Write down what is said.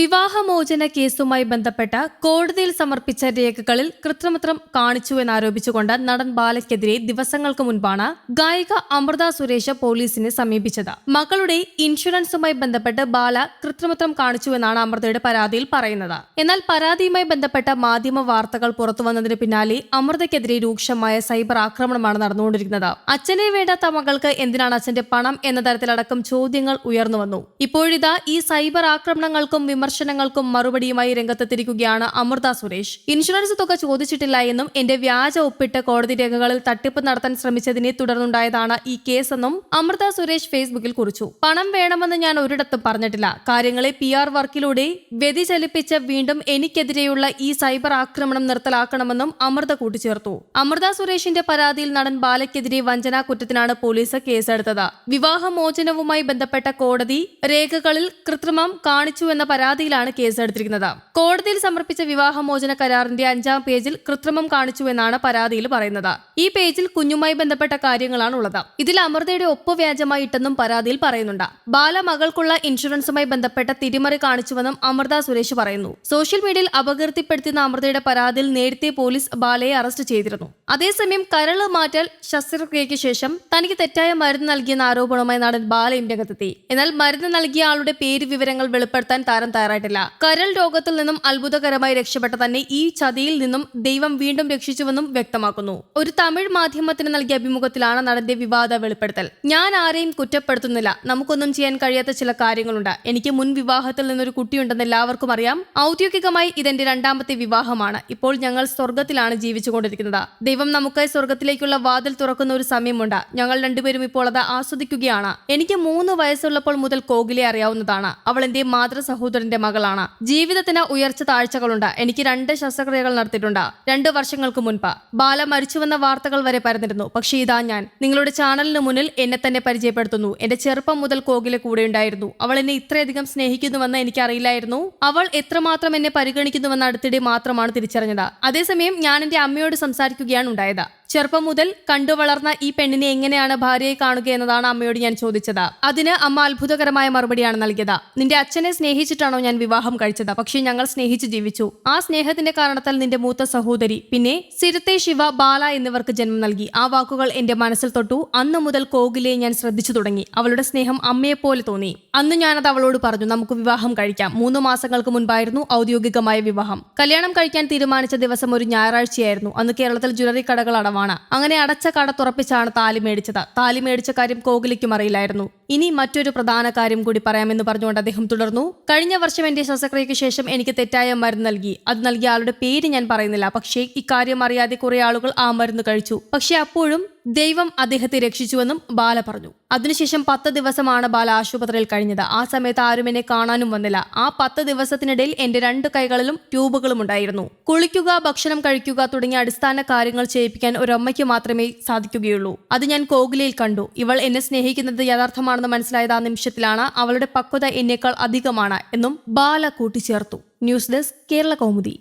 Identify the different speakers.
Speaker 1: വിവാഹമോചന കേസുമായി ബന്ധപ്പെട്ട കോടതിയിൽ സമർപ്പിച്ച രേഖകളിൽ കൃത്രിമത്വം കാണിച്ചുവെന്നാരോപിച്ചുകൊണ്ട് നടൻ ബാലയ്ക്കെതിരെ ദിവസങ്ങൾക്ക് മുൻപാണ് ഗായിക അമൃത സുരേഷ് പോലീസിനെ സമീപിച്ചത്. മകളുടെ ഇൻഷുറൻസുമായി ബന്ധപ്പെട്ട് ബാല കൃത്രിമത്വം കാണിച്ചുവെന്നാണ് അമൃതയുടെ പരാതിയിൽ പറയുന്നത്. എന്നാൽ പരാതിയുമായി ബന്ധപ്പെട്ട മാധ്യമ വാർത്തകൾ പുറത്തുവന്നതിന് പിന്നാലെ അമൃതയ്ക്കെതിരെ രൂക്ഷമായ സൈബർ ആക്രമണമാണ് നടന്നുകൊണ്ടിരിക്കുന്നത്. അച്ഛനെ വേണ്ടാത്ത മകൾക്ക് എന്തിനാണ് അച്ഛന്റെ പണം എന്ന തരത്തിലടക്കം ചോദ്യങ്ങൾ ഉയർന്നുവന്നു. ഇപ്പോഴിതാ ഈ സൈബർ ആക്രമണങ്ങൾക്കും വിമർശനങ്ങൾക്കും മറുപടിയുമായി രംഗത്തെത്തിയിരിക്കുകയാണ് അമൃത സുരേഷ്. ഇൻഷുറൻസ് തുക ചോദിച്ചിട്ടില്ല എന്നും എന്റെ വ്യാജ ഒപ്പിട്ട് കോടതി രേഖകളിൽ തട്ടിപ്പ് നടത്താൻ ശ്രമിച്ചതിനെ തുടർന്നുണ്ടായതാണ് ഈ കേസെന്നും അമൃത സുരേഷ് ഫേസ്ബുക്കിൽ കുറിച്ചു. പണം വേണമെന്ന് ഞാൻ ഒരിടത്തും പറഞ്ഞിട്ടില്ല. കാര്യങ്ങളെ PR വർക്കിലൂടെ വ്യതിചലിപ്പിച്ച് വീണ്ടും എനിക്കെതിരെയുള്ള ഈ സൈബർ ആക്രമണം നിർത്തലാക്കണമെന്നും അമൃത കൂട്ടിച്ചേർത്തു. അമൃത സുരേഷിന്റെ പരാതിയിൽ നടൻ ബാലയ്ക്കെതിരെ വഞ്ചനാ കുറ്റത്തിനാണ് പോലീസ് കേസെടുത്തത്. വിവാഹമോചനവുമായി ബന്ധപ്പെട്ട കോടതി രേഖകളിൽ കൃത്രിമം കാണിച്ചുവെന്ന പരാതിയിലാണ് കേസെടുത്തിരിക്കുന്നത്. കോടതിയിൽ സമർപ്പിച്ച വിവാഹമോചന കരാറിന്റെ 5-ാം പേജിൽ കൃത്രിമം കാണിച്ചുവെന്നാണ് പരാതിയിൽ പറയുന്നത്. ഈ പേജിൽ കുഞ്ഞുമായി ബന്ധപ്പെട്ട കാര്യങ്ങളാണ് ഉള്ളത്. ഇതിൽ അമൃതയുടെ ഒപ്പ് വ്യാജമായി ഇട്ടെന്നും പരാതിയിൽ പറയുന്നുണ്ട്. ബാല മകൾക്കുള്ള ഇൻഷുറൻസുമായി ബന്ധപ്പെട്ട തിരിമറി കാണിച്ചുവെന്നും അമൃത സുരേഷ് പറയുന്നു. സോഷ്യൽ മീഡിയയിൽ അപകീർത്തിപ്പെടുത്തുന്ന അമൃതയുടെ പരാതിയിൽ നേരത്തെ പോലീസ് ബാലയെ അറസ്റ്റ് ചെയ്തിരുന്നു. അതേസമയം കരള് മാറ്റൽ ശസ്ത്രക്രിയയ്ക്ക് ശേഷം തനിക്ക് തെറ്റായ മരുന്ന് നൽകിയെന്ന ആരോപണവുമായി നടൻ ബാലയും രംഗത്തെത്തി. എന്നാൽ മരുന്ന് നൽകിയ ആളുടെ പേര് വിവരങ്ങൾ വെളിപ്പെടുത്താൻ താരം തയ്യാറായിട്ടില്ല. കരൾ രോഗത്തിൽ നിന്നും അത്ഭുതകരമായി രക്ഷപ്പെട്ട തന്നെ ഈ ചതിയിൽ നിന്നും ദൈവം വീണ്ടും രക്ഷിച്ചുവെന്നും വ്യക്തമാക്കുന്നു. ഒരു തമിഴ് മാധ്യമത്തിന് നൽകിയ അഭിമുഖത്തിലാണ് നടന്റെ വിവാദ വെളിപ്പെടുത്തൽ. ഞാൻ ആരെയും കുറ്റപ്പെടുത്തുന്നില്ല. നമുക്കൊന്നും ചെയ്യാൻ കഴിയാത്ത ചില കാര്യങ്ങളുണ്ട്. എനിക്ക് മുൻ വിവാഹത്തിൽ നിന്നൊരു കുട്ടിയുണ്ടെന്ന് എല്ലാവർക്കും അറിയാം. ഔദ്യോഗികമായി ഇതെന്റെ 2ാമത്തെ വിവാഹമാണ്. ഇപ്പോൾ ഞങ്ങൾ സ്വർഗത്തിലാണ് ജീവിച്ചുകൊണ്ടിരിക്കുന്നത്. ദൈവം നമുക്കായി സ്വർഗത്തിലേക്കുള്ള വാതിൽ തുറക്കുന്ന ഒരു സമയമുണ്ട്. ഞങ്ങൾ രണ്ടുപേരും ഇപ്പോൾ അത് ആസ്വദിക്കുകയാണ്. എനിക്ക് 3 വയസ്സുള്ളപ്പോൾ മുതൽ കോകിലെ അറിയാവുന്നതാണ്. അവൾ എന്റെ മാതൃ സഹോദരന്റെ മകളാണ്. ജീവിതത്തിന് ഉയർച്ച താഴ്ചകളുണ്ട്. എനിക്ക് 2 ശസ്ത്രക്രിയകൾ നടത്തിയിട്ടുണ്ട് 2 വർഷങ്ങൾക്ക് മുൻപ്. ബാല മരിച്ചുവെന്ന വാർത്തകൾ വരെ പരന്നിരുന്നു. പക്ഷേ ഇതാ ഞാൻ നിങ്ങളുടെ ചാനലിന് മുന്നിൽ എന്നെ തന്നെ പരിചയപ്പെടുത്തുന്നു. എന്റെ ചെറുപ്പം മുതൽ കോകിലെ കൂടെ ഉണ്ടായിരുന്നു. അവൾ എന്നെ ഇത്രയധികം സ്നേഹിക്കുന്നുവെന്ന് എനിക്കറിയില്ലായിരുന്നു. അവൾ എത്രമാത്രം എന്നെ പരിഗണിക്കുന്നുവെന്ന് അടുത്തിടെ മാത്രമാണ് തിരിച്ചറിഞ്ഞത്. അതേസമയം ഞാൻ എന്റെ അമ്മയോട് സംസാരിക്കുകയാണ് ഉണ്ടായത്. ചെറുപ്പം മുതൽ കണ്ടു വളർന്ന ഈ പെണ്ണിനെ എങ്ങനെയാണ് ഭാര്യയെ കാണുക എന്നതാണ് അമ്മയോട് ഞാൻ ചോദിച്ചത്. അതിന് അമ്മ അത്ഭുതകരമായ മറുപടിയാണ് നൽകിയത്. നിന്റെ അച്ഛനെ സ്നേഹിച്ചിട്ടാണോ ഞാൻ വിവാഹം കഴിച്ചത്? പക്ഷേ ഞങ്ങൾ സ്നേഹിച്ച് ജീവിച്ചു. ആ സ്നേഹത്തിന്റെ കാരണത്താൽ നിന്റെ മൂത്ത സഹോദരി പിന്നെ സിരത്തെ ശിവ ബാല എന്നിവർക്ക് ജന്മം നൽകി. ആ വാക്കുകൾ എന്റെ മനസ്സിൽ തൊട്ടു. അന്നു മുതൽ കോകിലയെ ഞാൻ ശ്രദ്ധിച്ചു തുടങ്ങി. അവളുടെ സ്നേഹം അമ്മയെപ്പോലെ തോന്നി. അന്ന് ഞാനത് അവളോട് പറഞ്ഞു, നമുക്ക് വിവാഹം കഴിക്കാം. 3 മാസങ്ങൾക്ക് മുൻപായിരുന്നു ഔദ്യോഗികമായ വിവാഹം. കല്യാണം കഴിക്കാൻ തീരുമാനിച്ച ദിവസം ഒരു ഞായറാഴ്ചയായിരുന്നു. അന്ന് കേരളത്തിൽ ജ്വല്ലറി കടകൾ അടവാണ്. അങ്ങനെ അടച്ച കട തുറപ്പിച്ചാണ് താലി മേടിച്ചത്. താലി മേടിച്ച കാര്യം കോകിലയ്ക്കും അറിയില്ലായിരുന്നു. ഇനി മറ്റൊരു പ്രധാന കാര്യം കൂടി പറയാമെന്ന് പറഞ്ഞുകൊണ്ട് അദ്ദേഹം തുടർന്നു. കഴിഞ്ഞ വർഷം എന്റെ ശസ്ത്രക്രിയയ്ക്ക് ശേഷം എനിക്ക് തെറ്റായ മരുന്ന് നൽകി. അത് നൽകിയ ആളുടെ പേര് ഞാൻ പറയുന്നില്ല. പക്ഷേ ഇക്കാര്യം അറിയാതെ കുറെ ആളുകൾ ആ മരുന്ന് കഴിച്ചു. പക്ഷെ അപ്പോഴും ദൈവം അദ്ദേഹത്തെ രക്ഷിച്ചുവെന്നും ബാല പറഞ്ഞു. അതിനുശേഷം 10 ദിവസമാണ് ബാല ആശുപത്രിയിൽ കഴിഞ്ഞത്. ആ സമയത്ത് ആരും എന്നെ കാണാനും വന്നില്ല. ആ 10 ദിവസത്തിനിടയിൽ എന്റെ 2 കൈകളിലും ട്യൂബുകളും ഉണ്ടായിരുന്നു. കുളിക്കുക, ഭക്ഷണം കഴിക്കുക തുടങ്ങിയ അടിസ്ഥാന കാര്യങ്ങൾ ചെയ്യിപ്പിക്കാൻ ഒരമ്മയ്ക്ക് മാത്രമേ സാധിക്കുകയുള്ളൂ. അത് ഞാൻ കോകിലയിൽ കണ്ടു. ഇവൾ എന്നെ സ്നേഹിക്കുന്നത് യഥാർത്ഥമാണെന്ന് മനസ്സിലായത് ആ നിമിഷത്തിലാണ്. അവളുടെ പക്വത എന്നേക്കാൾ അധികമാണ് എന്നും ബാല കൂട്ടിച്ചേർത്തു. News desk Kerala Kaumudi.